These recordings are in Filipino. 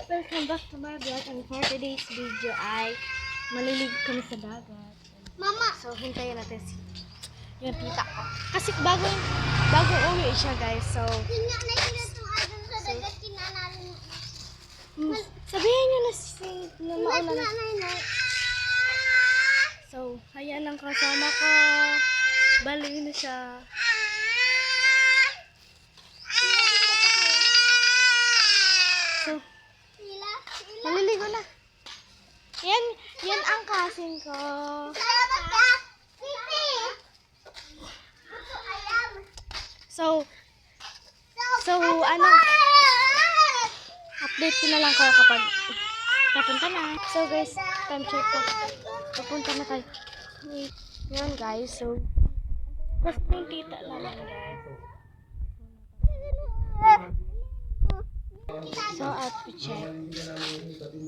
Welcome back to my vlog. And for today's video ay malilig kami sa dagat. Mama! So, hintayin natin yung tita ko. Kasi bago uwi siya, guys. So, Yun nga na yun itong idol sa dagat kinanalo. sabihin nyo na si na mauna na. Nanay. So, ayan ang kasama ko. Baliw na siya. So, maliligo na. Yan ang kasing ko. Salamat ka! Pipi! So, ano, update ko na lang kayo kapag papunta na. So, guys, time check ko. Papunta na tayo. Yun, guys. So, basta yung tita naman, guys. So, outfit check.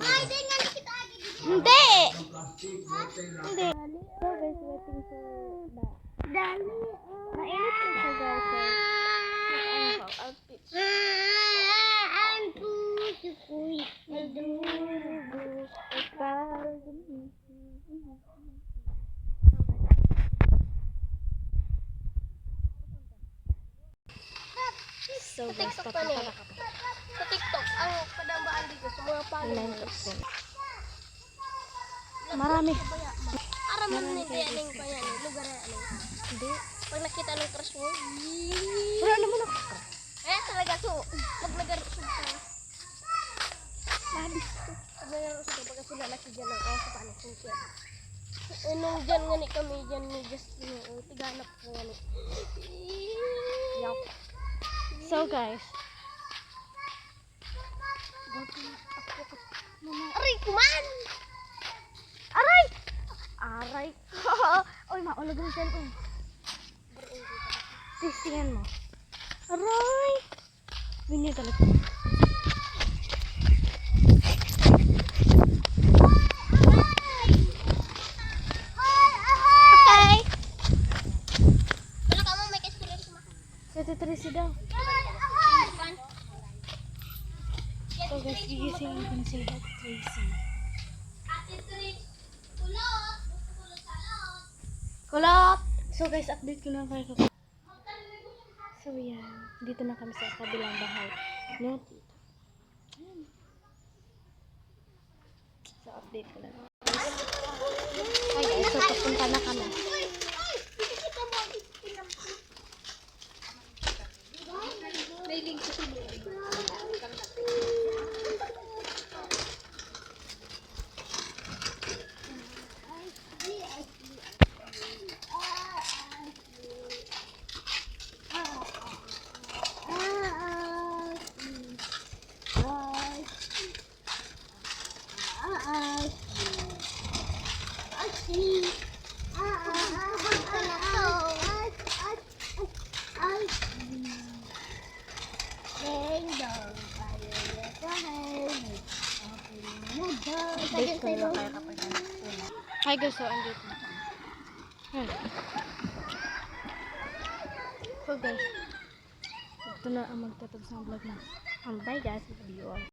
Ay, di nga nakita agad. Hindi! Hindi. So, guys, waiting for Dali. mainit na siya, guys. So, ano ko, outfit. Ang puso ko'y Nadugo, ikaw. So, guys, papunta na kami. Sa TikTok, ang padambaan dito sa mga followers. Marami. Aram mo na yung payaning lugar na ano. Hindi. Pag nakita ng crush mo, Wala naman ako. talaga to. Maglagaro sa ka. Labis to. Maglagaro sa ka. Pagka sila nakidyan ng sa paano siya. Nung dyan nga ni kami, dyan ni Justin, tiganap ko nga ni. Yup. So, guys. Aray, kuman! Aray! Aray. Oy, maulog ang cellphone. Testingan mo. Aray! Ganyan talaga. Okay. Wala ka mo, may kasulit kumakan. Sa Tracy daw. So, guys, gigising ko na si Tracy. Kulot! So, guys, update ko lang kayo. So, yan. Dito na kami sa kabilang bahay. No, tita. Ayan. So, update ko lang. Hi, guys. So, papunta na kami. Update ko lang kayo kapag ano. Hi guys, so andito na kami. So guys, ito na ang magtatapos ng vlog na. Bye guys, love you all.